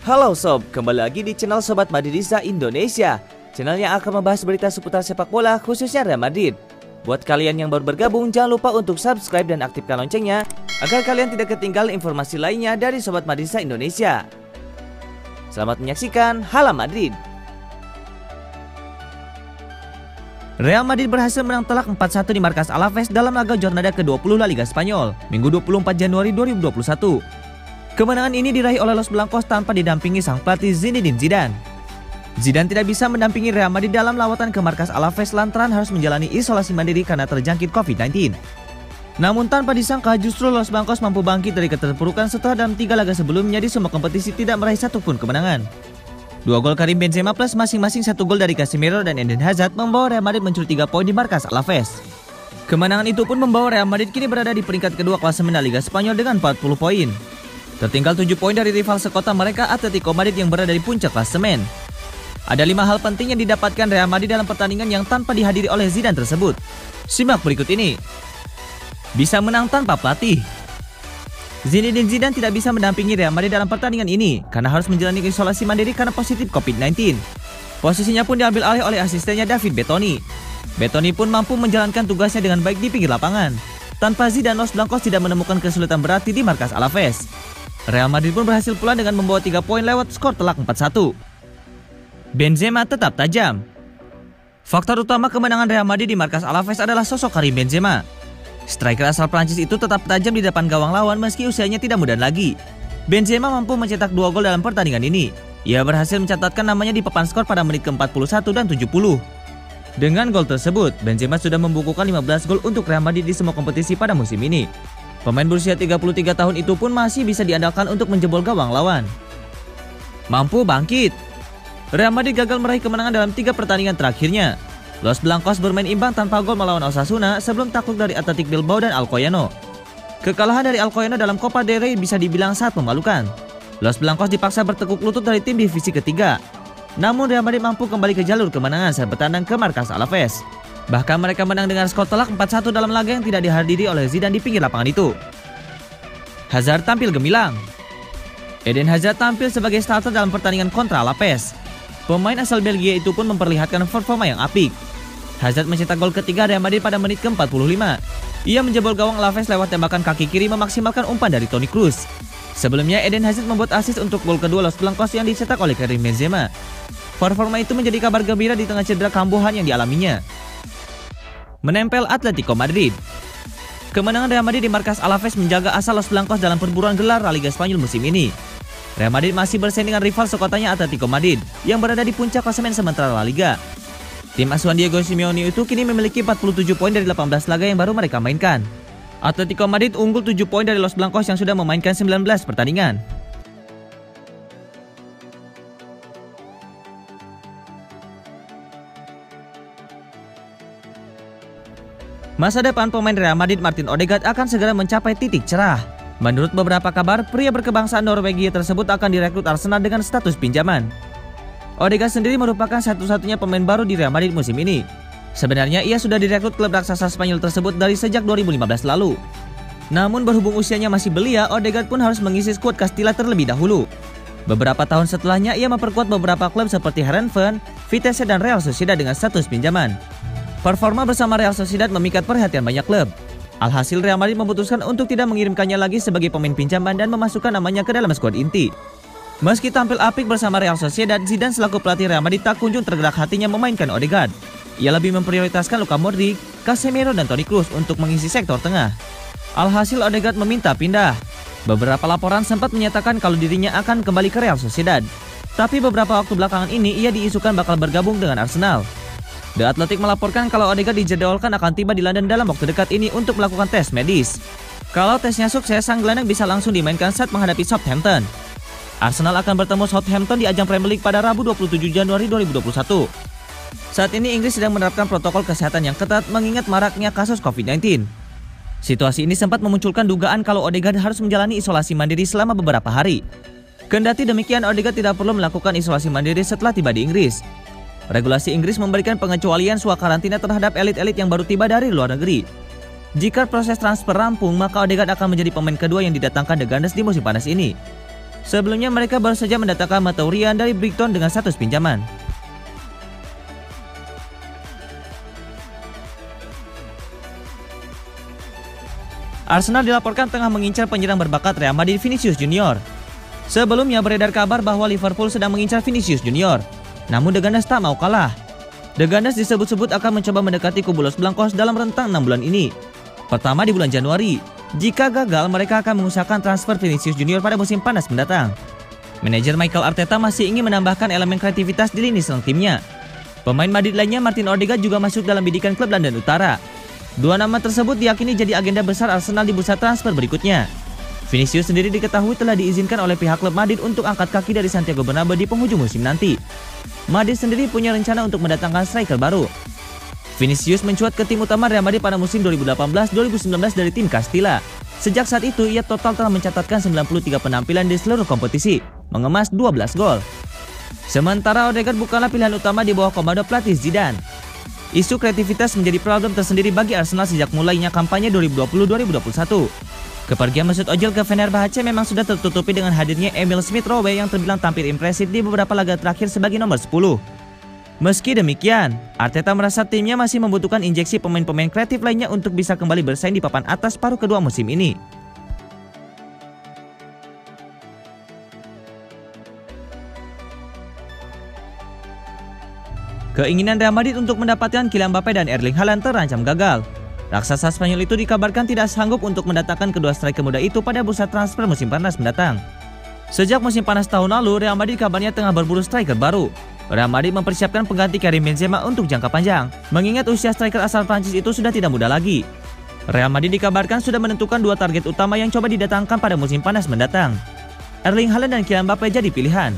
Halo Sob, kembali lagi di channel Sobat Madridista Indonesia, channel yang akan membahas berita seputar sepak bola khususnya Real Madrid. Buat kalian yang baru bergabung, jangan lupa untuk subscribe dan aktifkan loncengnya agar kalian tidak ketinggalan informasi lainnya dari Sobat Madridista Indonesia. Selamat menyaksikan Hala Madrid. Real Madrid berhasil menang telak 4-1 di markas Alaves dalam laga Jornada ke-20 La Liga Spanyol, Minggu 24 Januari 2021. Kemenangan ini diraih oleh Los Blancos tanpa didampingi sang pelatih Zinedine Zidane. Zidane tidak bisa mendampingi Real Madrid dalam lawatan ke markas Alaves lantaran harus menjalani isolasi mandiri karena terjangkit COVID-19. Namun tanpa disangka justru Los Blancos mampu bangkit dari keterpurukan setelah dalam 3 laga sebelumnya di semua kompetisi tidak meraih satupun kemenangan. 2 gol Karim Benzema plus masing-masing 1 gol dari Casemiro dan Eden Hazard membawa Real Madrid mencuri 3 poin di markas Alaves. Kemenangan itu pun membawa Real Madrid kini berada di peringkat kedua klasemen La Liga Spanyol dengan 40 poin. Tertinggal 7 poin dari rival sekota mereka Atletico Madrid yang berada di puncak klasemen. Ada 5 hal penting yang didapatkan Real Madrid dalam pertandingan yang tanpa dihadiri oleh Zidane tersebut. Simak berikut ini. Bisa menang tanpa pelatih. Zinedine Zidane tidak bisa mendampingi Real Madrid dalam pertandingan ini karena harus menjalani isolasi mandiri karena positif COVID-19. Posisinya pun diambil alih oleh asistennya David Bettoni. Bettoni pun mampu menjalankan tugasnya dengan baik di pinggir lapangan. Tanpa Zidane, Los Blancos tidak menemukan kesulitan berarti di markas Alaves. Real Madrid pun berhasil pula dengan membawa 3 poin lewat skor telak 4-1. Benzema tetap tajam. Faktor utama kemenangan Real Madrid di markas Alaves adalah sosok Karim Benzema. Striker asal Prancis itu tetap tajam di depan gawang lawan meski usianya tidak muda lagi. Benzema mampu mencetak 2 gol dalam pertandingan ini. Ia berhasil mencatatkan namanya di papan skor pada menit ke-41 dan 70. Dengan gol tersebut, Benzema sudah membukukan 15 gol untuk Real Madrid di semua kompetisi pada musim ini. Pemain berusia 33 tahun itu pun masih bisa diandalkan untuk menjebol gawang lawan. Mampu bangkit. Real Madrid gagal meraih kemenangan dalam 3 pertandingan terakhirnya. Los Blancos bermain imbang tanpa gol melawan Osasuna sebelum takluk dari Athletic Bilbao dan Alcoyano. Kekalahan dari Alcoyano dalam Copa del Rey bisa dibilang sangat memalukan. Los Blancos dipaksa bertekuk lutut dari tim divisi ketiga. Namun Real Madrid mampu kembali ke jalur kemenangan saat bertandang ke markas Alaves. Bahkan mereka menang dengan skor telak 4-1 dalam laga yang tidak dihadiri oleh Zidane di pinggir lapangan itu. Hazard tampil gemilang. Eden Hazard tampil sebagai starter dalam pertandingan kontra Alaves. Pemain asal Belgia itu pun memperlihatkan performa yang apik. Hazard mencetak gol ketiga Real Madrid pada menit ke-45. Ia menjebol gawang Alaves lewat tembakan kaki kiri memaksimalkan umpan dari Toni Kroos. Sebelumnya Eden Hazard membuat assist untuk gol kedua Los Blancos yang dicetak oleh Karim Benzema. Performa itu menjadi kabar gembira di tengah cedera kambuhan yang dialaminya. Menempel Atletico Madrid. Kemenangan Real Madrid di markas Alaves menjaga asa Los Blancos dalam perburuan gelar La Liga Spanyol musim ini. Real Madrid masih bersaing dengan rival sekotanya Atletico Madrid yang berada di puncak klasemen sementara La Liga. Tim asuhan Diego Simeone itu kini memiliki 47 poin dari 18 laga yang baru mereka mainkan. Atletico Madrid unggul 7 poin dari Los Blancos yang sudah memainkan 19 pertandingan. Masa depan pemain Real Madrid Martin Odegaard akan segera mencapai titik cerah. Menurut beberapa kabar, pria berkebangsaan Norwegia tersebut akan direkrut Arsenal dengan status pinjaman. Odegaard sendiri merupakan satu-satunya pemain baru di Real Madrid musim ini. Sebenarnya ia sudah direkrut klub raksasa Spanyol tersebut dari sejak 2015 lalu. Namun berhubung usianya masih belia, Odegaard pun harus mengisi skuad Castilla terlebih dahulu. Beberapa tahun setelahnya ia memperkuat beberapa klub seperti Herenveen, Vitesse dan Real Sociedad dengan status pinjaman. Performa bersama Real Sociedad memikat perhatian banyak klub. Alhasil Real Madrid memutuskan untuk tidak mengirimkannya lagi sebagai pemain pinjaman dan memasukkan namanya ke dalam skuad inti. Meski tampil apik bersama Real Sociedad, Zidane selaku pelatih Real Madrid tak kunjung tergerak hatinya memainkan Odegaard. Ia lebih memprioritaskan Luka Modric, Casemiro dan Toni Kroos untuk mengisi sektor tengah. Alhasil Odegaard meminta pindah. Beberapa laporan sempat menyatakan kalau dirinya akan kembali ke Real Sociedad. Tapi beberapa waktu belakangan ini ia diisukan bakal bergabung dengan Arsenal. The Athletic melaporkan kalau Odegaard dijadwalkan akan tiba di London dalam waktu dekat ini untuk melakukan tes medis. Kalau tesnya sukses, sang gelandang bisa langsung dimainkan saat menghadapi Southampton. Arsenal akan bertemu Southampton di ajang Premier League pada Rabu 27 Januari 2021. Saat ini Inggris sedang menerapkan protokol kesehatan yang ketat mengingat maraknya kasus COVID-19. Situasi ini sempat memunculkan dugaan kalau Odegaard harus menjalani isolasi mandiri selama beberapa hari. Kendati demikian, Odegaard tidak perlu melakukan isolasi mandiri setelah tiba di Inggris. Regulasi Inggris memberikan pengecualian swakarantina terhadap elit-elit yang baru tiba dari luar negeri. Jika proses transfer rampung, maka Odegaard akan menjadi pemain kedua yang didatangkan The Gunners di musim panas ini. Sebelumnya mereka baru saja mendatangkan Mkhitaryan dari Brighton dengan status pinjaman. Arsenal dilaporkan tengah mengincar penyerang berbakat Real Madrid Vinicius Junior. Sebelumnya beredar kabar bahwa Liverpool sedang mengincar Vinicius Junior. Namun The Gunners tak mau kalah. The Gunners disebut-sebut akan mencoba mendekati kubu Los Blancos dalam rentang 6 bulan ini. Pertama di bulan Januari. Jika gagal, mereka akan mengusahakan transfer Vinicius Junior pada musim panas mendatang. Manajer Mikel Arteta masih ingin menambahkan elemen kreativitas di lini serang timnya. Pemain Madrid lainnya Martin Odegaard juga masuk dalam bidikan klub London Utara. Dua nama tersebut diyakini jadi agenda besar Arsenal di bursa transfer berikutnya. Vinicius sendiri diketahui telah diizinkan oleh pihak klub Madrid untuk angkat kaki dari Santiago Bernabeu di penghujung musim nanti. Madrid sendiri punya rencana untuk mendatangkan striker baru. Vinicius mencuat ke tim utama Real Madrid pada musim 2018-2019 dari tim Castilla. Sejak saat itu ia total telah mencatatkan 93 penampilan di seluruh kompetisi, mengemas 12 gol. Sementara Odegaard bukanlah pilihan utama di bawah komando pelatih Zidane. Isu kreativitas menjadi problem tersendiri bagi Arsenal sejak mulainya kampanye 2020-2021. Kepergian Mesut Ozil ke Fenerbahce memang sudah tertutupi dengan hadirnya Emil Smith Rowe yang terbilang tampil impresif di beberapa laga terakhir sebagai nomor 10. Meski demikian, Arteta merasa timnya masih membutuhkan injeksi pemain-pemain kreatif lainnya untuk bisa kembali bersaing di papan atas paruh kedua musim ini. Keinginan Real Madrid untuk mendapatkan Kylian Mbappe dan Erling Haaland terancam gagal. Raksasa Spanyol itu dikabarkan tidak sanggup untuk mendatangkan kedua striker muda itu pada bursa transfer musim panas mendatang. Sejak musim panas tahun lalu, Real Madrid kabarnya tengah berburu striker baru. Real Madrid mempersiapkan pengganti Karim Benzema untuk jangka panjang, mengingat usia striker asal Prancis itu sudah tidak muda lagi. Real Madrid dikabarkan sudah menentukan dua target utama yang coba didatangkan pada musim panas mendatang. Erling Haaland dan Kylian Mbappe jadi pilihan.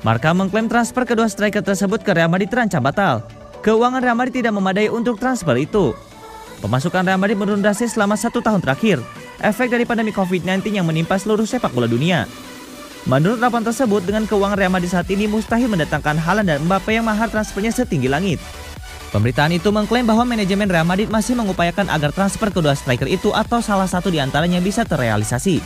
Marca mengklaim transfer kedua striker tersebut ke Real Madrid terancam batal. Keuangan Real Madrid tidak memadai untuk transfer itu. Pemasukan Real Madrid menurun drastis selama 1 tahun terakhir, efek dari pandemi COVID-19 yang menimpa seluruh sepak bola dunia. Menurut laporan tersebut, dengan keuangan Real Madrid saat ini mustahil mendatangkan Haaland dan Mbappe yang mahar transfernya setinggi langit. Pemberitaan itu mengklaim bahwa manajemen Real Madrid masih mengupayakan agar transfer kedua striker itu atau salah satu di antaranya bisa terrealisasi.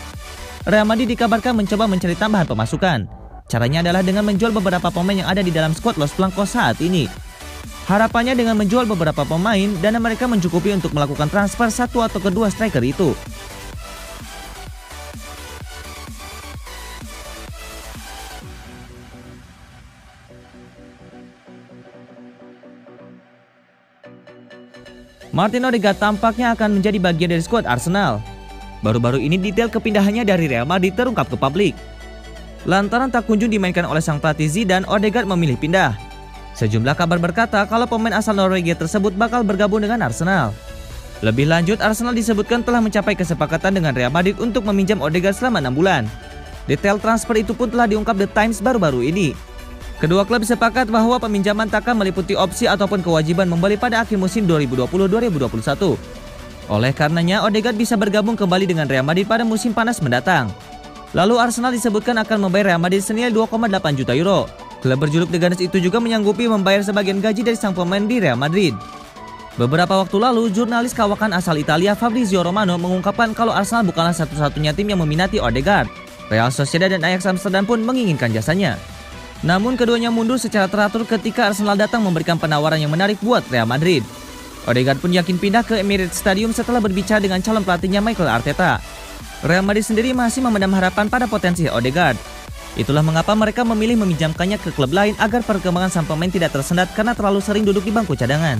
Real Madrid dikabarkan mencoba mencari tambahan pemasukan. Caranya adalah dengan menjual beberapa pemain yang ada di dalam skuad Los Blancos saat ini. Harapannya dengan menjual beberapa pemain, dana mereka mencukupi untuk melakukan transfer satu atau kedua striker itu. Martin Odegaard tampaknya akan menjadi bagian dari skuad Arsenal. Baru-baru ini detail kepindahannya dari Real Madrid terungkap ke publik. Lantaran tak kunjung dimainkan oleh sang pelatih Zidane, Odegaard memilih pindah. Sejumlah kabar berkata kalau pemain asal Norwegia tersebut bakal bergabung dengan Arsenal. Lebih lanjut, Arsenal disebutkan telah mencapai kesepakatan dengan Real Madrid untuk meminjam Odegaard selama 6 bulan. Detail transfer itu pun telah diungkap The Times baru-baru ini. Kedua klub sepakat bahwa peminjaman takkan meliputi opsi ataupun kewajiban membeli pada akhir musim 2020-2021. Oleh karenanya, Odegaard bisa bergabung kembali dengan Real Madrid pada musim panas mendatang. Lalu Arsenal disebutkan akan membayar Real Madrid senilai 2,8 juta euro. Klub berjuluk The Gunners itu juga menyanggupi membayar sebagian gaji dari sang pemain di Real Madrid. Beberapa waktu lalu, jurnalis kawakan asal Italia Fabrizio Romano mengungkapkan kalau Arsenal bukanlah satu-satunya tim yang meminati Odegaard. Real Sociedad dan Ajax Amsterdam pun menginginkan jasanya. Namun keduanya mundur secara teratur ketika Arsenal datang memberikan penawaran yang menarik buat Real Madrid. Odegaard pun yakin pindah ke Emirates Stadium setelah berbicara dengan calon pelatihnya Mikel Arteta. Real Madrid sendiri masih memendam harapan pada potensi Odegaard. Itulah mengapa mereka memilih meminjamkannya ke klub lain agar perkembangan sang pemain tidak tersendat karena terlalu sering duduk di bangku cadangan.